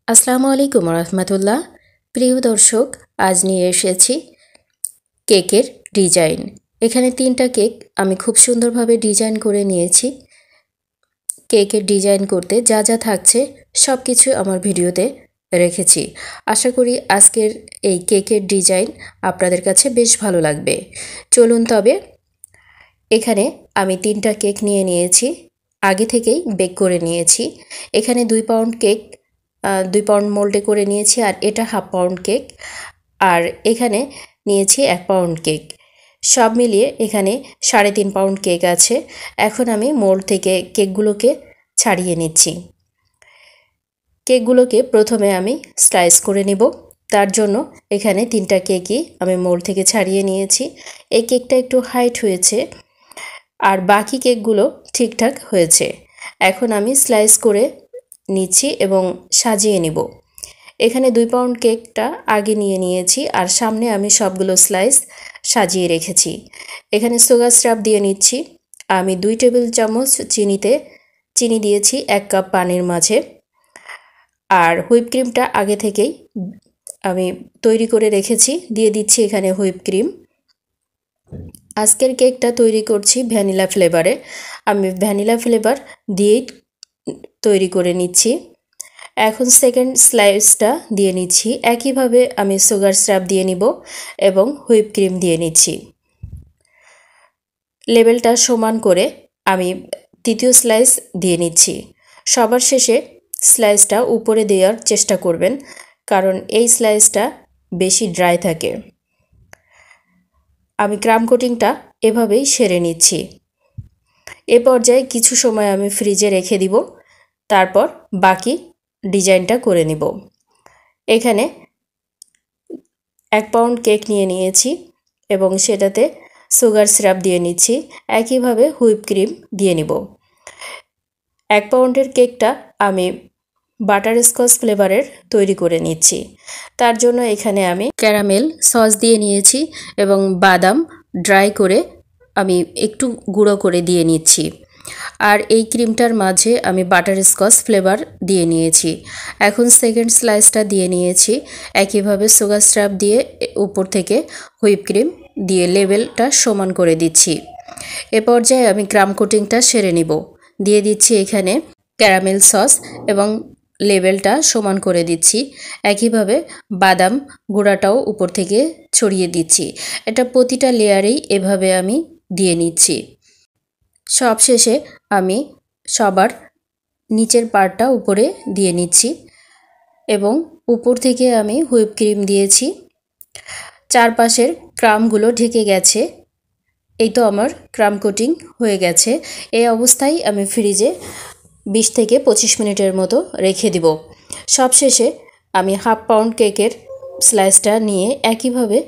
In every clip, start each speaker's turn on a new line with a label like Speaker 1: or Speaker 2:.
Speaker 1: আসসালামু আলাইকুম রহমতুল্লাহ। প্রিয় দর্শক, আজ নিয়ে এসেছি কেকের ডিজাইন। এখানে 3টা কেক আমি খুব সুন্দরভাবে ডিজাইন করে নিয়েছি। কেকের ডিজাইন করতে যা যা থাকছে সব কিছু আমার ভিডিওতে রেখেছি। আশা করি আজকের এই কেকের ডিজাইন আপনাদের কাছে বেশ ভালো লাগবে। চলুন তবে। এখানে আমি 3টা কেক নিয়ে নিয়েছি, আগে থেকেই বেক করে নিয়েছি। এখানে 2 পাউন্ড কেক 2 পাউন্ড মোল্ডে করে নিয়েছি, আর এটা হাফ পাউন্ড কেক, আর এখানে নিয়েছি 1 পাউন্ড কেক। সব মিলিয়ে এখানে 3.5 পাউন্ড কেক আছে। এখন আমি মোল্ড থেকে কেকগুলোকে ছাড়িয়ে নিচ্ছি। কেকগুলোকে প্রথমে আমি স্লাইস করে নেব। তার জন্য এখানে 3টা কেকই আমি মোল্ড থেকে ছাড়িয়ে নিয়েছি। এই কেকটা একটু হাইট হয়েছে, আর বাকি কেকগুলো ঠিকঠাক হয়েছে। এখন আমি স্লাইস করে নিচ্ছি এবং সাজিয়ে নিব। এখানে 2 পাউন্ড কেকটা আগে নিয়ে নিয়েছি, আর সামনে আমি সবগুলো স্লাইস সাজিয়ে রেখেছি। এখানে সুগার সিরাপ দিয়ে নিচ্ছি। আমি 2 টেবিল চামচ চিনি দিয়েছি 1 কাপ পানির মাঝে। আর হুইপ ক্রিমটা আগে থেকেই আমি তৈরি করে রেখেছি, দিয়ে দিচ্ছি এখানে হুইপ ক্রিম। আজকের কেকটা তৈরি করছি ভ্যানিলা ফ্লেভারে। আমি ভ্যানিলা ফ্লেভার দিয়েই তৈরি করে নিচ্ছি। এখন সেকেন্ড স্লাইসটা দিয়ে নিচ্ছি। একইভাবে আমি সুগার সিরাপ দিয়ে নিব এবং হুইপ ক্রিম দিয়ে নিচ্ছি। লেভেলটা সমান করে আমি তৃতীয় স্লাইস দিয়ে নিচ্ছি। সবার শেষে স্লাইসটা উপরে দেওয়ার চেষ্টা করবেন, কারণ এই স্লাইসটা বেশি ড্রাই থাকে। আমি ক্রাম কোটিংটা এভাবেই সেরে নিচ্ছি। এ পর্যায়ে কিছু সময় আমি ফ্রিজে রেখে দিব, তারপর বাকি ডিজাইনটা করে নিব। এখানে 1 পাউন্ড কেক নিয়ে নিয়েছি এবং সেটাতে সুগার সিরাপ দিয়ে নিচ্ছি। একইভাবে হুইপ ক্রিম দিয়ে নিব। 1 পাউন্ডের কেকটা আমি বাটারস্কচ ফ্লেভারের তৈরি করে নিচ্ছি। তার জন্য এখানে আমি ক্যারামেল সস দিয়ে নিয়েছি এবং বাদাম ড্রাই করে আমি একটু গুঁড়ো করে দিয়ে নিচ্ছি। আর এই ক্রিমটার মাঝে আমি বাটারস্কচ ফ্লেভার দিয়ে নিয়েছি। এখন সেকেন্ড স্লাইসটা দিয়ে নিয়েছি। একইভাবে সুগার সিরাপ দিয়ে উপর থেকে হুইপ ক্রিম দিয়ে লেভেলটা সমান করে দিচ্ছি। এ পর্যায়ে আমি ক্রাম কোটিংটা সেরে নিব। দিয়ে দিচ্ছি এখানে ক্যারামেল সস এবং লেভেলটা সমান করে দিচ্ছি। একইভাবে বাদাম গুঁড়াটাও উপর থেকে ছড়িয়ে দিচ্ছি। এটা প্রতিটা লেয়ারেই এভাবে আমি দিয়ে নিচ্ছি। সবশেষে আমি সবার নিচের পার্টটা উপরে দিয়ে নিচ্ছি এবং উপর থেকে আমি হুইপ ক্রিম দিয়েছি। চারপাশের ক্রামগুলো ঢেকে গেছে। এই তো আমার ক্রাম কোটিং হয়ে গেছে। এই অবস্থায় আমি ফ্রিজে 20 থেকে 25 মিনিটের মতো রেখে দিব। সবশেষে আমি হাফ পাউন্ড কেকের স্লাইসটা নিয়ে একইভাবে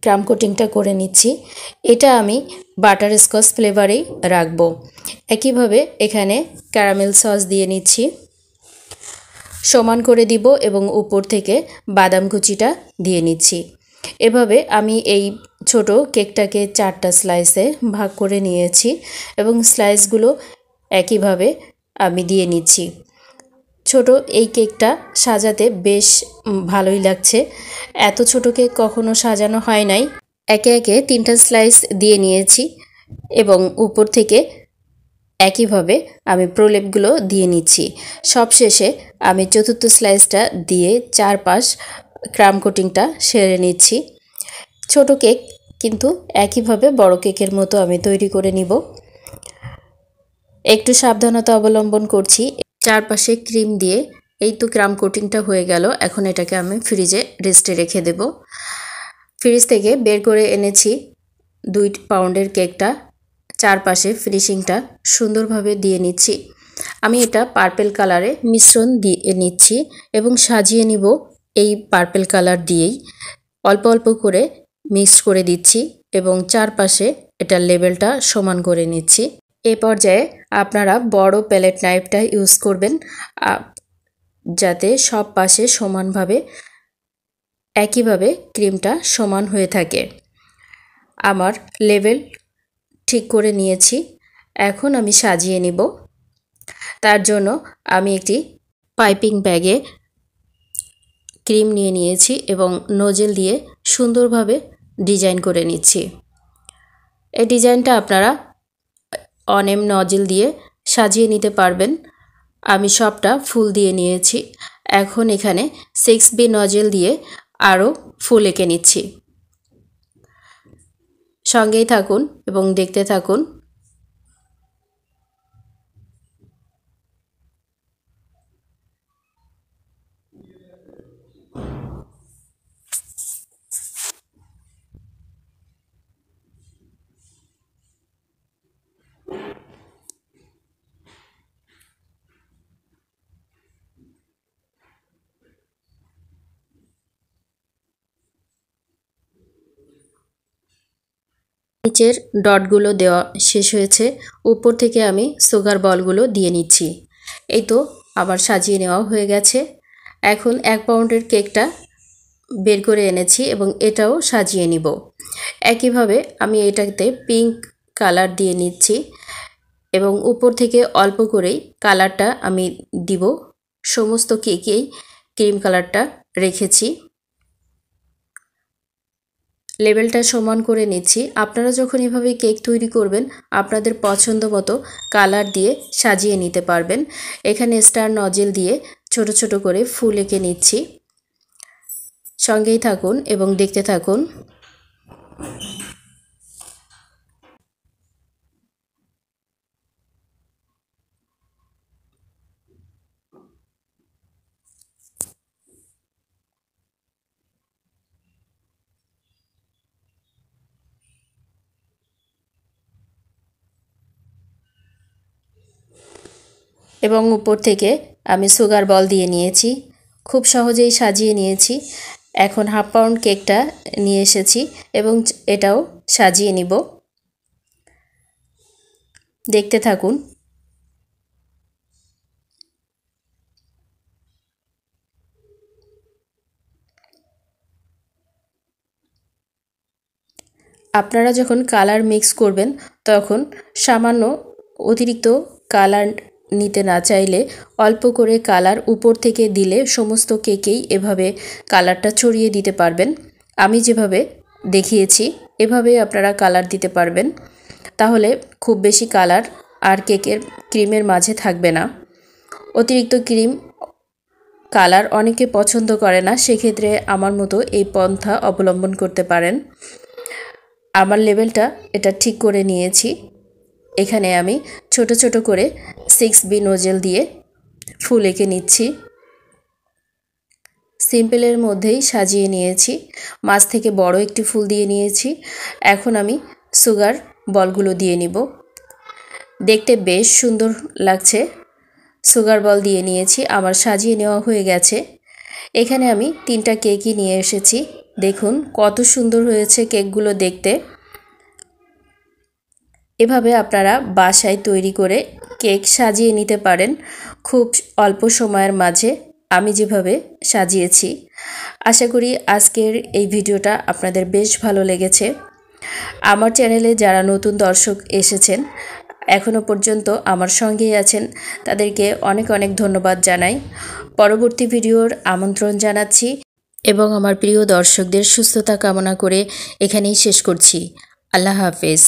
Speaker 1: ক্রাম কোটিংটা করে নিচ্ছি। এটা আমি বাটারস্কচ ফ্লেভারেই রাখবো। একইভাবে এখানে ক্যারামেল সস দিয়ে নিচ্ছি, সমান করে দিব এবং উপর থেকে বাদাম কুচিটা দিয়ে নিচ্ছি। এভাবে আমি এই ছোট কেকটাকে 4টা স্লাইসে ভাগ করে নিয়েছি এবং স্লাইসগুলো একইভাবে আমি দিয়ে নিচ্ছি। ছোট এই কেকটা সাজাতে বেশ ভালোই লাগছে। এত ছোট কেক কখনো সাজানো হয় নাই। একে একে 3টা স্লাইস দিয়ে নিয়েছি এবং উপর থেকে একইভাবে আমি প্রলেপগুলো দিয়ে নিচ্ছি। সবশেষে আমি চতুর্থ স্লাইসটা দিয়ে চারপাশ ক্রাম কোটিংটা সেরে নিচ্ছি। ছোট কেক কিন্তু একইভাবে বড় কেকের মতো আমি তৈরি করে নিব। একটু সাবধানতা অবলম্বন করছি। চারপাশে ক্রিম দিয়ে এই তো ক্রাম কোটিংটা হয়ে গেল। এখন এটাকে আমি ফ্রিজে রেস্টে রেখে দেব। ফ্রিজ থেকে বের করে এনেছি 2 পাউন্ডের কেকটা। চারপাশে ফিনিশিংটা সুন্দরভাবে দিয়ে নিচ্ছি। আমি এটা পার্পেল কালারে মিশ্রণ দিয়ে নিচ্ছি এবং সাজিয়ে নিব এই পার্পেল কালার দিয়েই। অল্প অল্প করে মিক্সড করে দিচ্ছি এবং চারপাশে এটার লেভেলটা সমান করে নিচ্ছি। এই পর্যায়ে আপনারা বড় প্যালেট নাইফটা ইউজ করবেন, যাতে সব পাশে সমানভাবে একইভাবে ক্রিমটা সমান হয়ে থাকে। আমার লেভেল ঠিক করে নিয়েছি। এখন আমি সাজিয়ে নিব। তার জন্য আমি একটি পাইপিং ব্যাগে ক্রিম নিয়ে নিয়েছি এবং নোজেল দিয়ে সুন্দরভাবে ডিজাইন করে নিচ্ছি। এই ডিজাইনটা আপনারা অনেম নজেল দিয়ে সাজিয়ে নিতে পারবেন। আমি সবটা ফুল দিয়ে নিয়েছি। এখন এখানে 6B নজেল দিয়ে আরও ফুল এঁকে নিচ্ছি। সঙ্গেই থাকুন এবং দেখতে থাকুন। নিচের ডটগুলো দেওয়া শেষ হয়েছে। উপর থেকে আমি সুগার বলগুলো দিয়ে নিচ্ছি। এই তো আবার সাজিয়ে নেওয়া হয়ে গেছে। এখন 1 পাউন্ডের কেকটা বের করে এনেছি এবং এটাও সাজিয়ে নিব। একইভাবে আমি এটাতে পিঙ্ক কালার দিয়ে নিচ্ছি এবং উপর থেকে অল্প করেই কালারটা আমি দিব। সমস্ত কেকেই ক্রিম কালারটা রেখেছি। লেবেলটা সমান করে নিচ্ছি। আপনারা যখন এভাবে কেক তৈরি করবেন আপনাদের পছন্দ মতো কালার দিয়ে সাজিয়ে নিতে পারবেন। এখানে স্টার নজেল দিয়ে ছোট ছোট করে ফুল এঁকে নিচ্ছি। সঙ্গেই থাকুন এবং দেখতে থাকুন। এবং উপর থেকে আমি সুগার বল দিয়ে নিয়েছি। খুব সহজেই সাজিয়ে নিয়েছি। এখন 1/2 পাউন্ড কেকটা নিয়ে এসেছি এবং এটাও সাজিয়ে নিব। দেখতে থাকুন। আপনারা যখন কালার মিক্স করবেন তখন সামান্য অতিরিক্ত কালার নিতে না চাইলে অল্প করে কালার উপর থেকে দিলে সমস্ত কেকেই এভাবে কালারটা ছড়িয়ে দিতে পারবেন। আমি যেভাবে দেখিয়েছি এভাবে আপনারা কালার দিতে পারবেন। তাহলে খুব বেশি কালার আর কেকের ক্রিমের মাঝে থাকবে না। অতিরিক্ত ক্রিম কালার অনেকে পছন্দ করে না, সেক্ষেত্রে আমার মতো এই পন্থা অবলম্বন করতে পারেন। আমার লেভেলটা এটা ঠিক করে নিয়েছি। এখানে আমি ছোট ছোট করে 6B নোজেল দিয়ে ফুল এঁকে নিচ্ছি। সিম্পলের মধ্যেই সাজিয়ে নিয়েছি। মাঝ থেকে বড় একটি ফুল দিয়ে নিয়েছি। এখন আমি সুগার বলগুলো দিয়ে নিব। দেখতে বেশ সুন্দর লাগছে। সুগার বল দিয়ে নিয়েছি। আমার সাজিয়ে নেওয়া হয়ে গেছে। এখানে আমি 3টা কেকই নিয়ে এসেছি। দেখুন কত সুন্দর হয়েছে কেকগুলো দেখতে। এভাবে আপনারা বাসায় তৈরি করে কেক সাজিয়ে নিতে পারেন খুব অল্প সময়ের মাঝে আমি যেভাবে সাজিয়েছি। আশা করি আজকের এই ভিডিওটা আপনাদের বেশ ভালো লেগেছে। আমার চ্যানেলে যারা নতুন দর্শক এসেছেন এখনো পর্যন্ত আমার সঙ্গেই আছেন তাদেরকে অনেক অনেক ধন্যবাদ জানাই। পরবর্তী ভিডিওর আমন্ত্রণ জানাচ্ছি এবং আমার প্রিয় দর্শকদের সুস্থতা কামনা করে এখানেই শেষ করছি। আল্লাহ হাফেজ।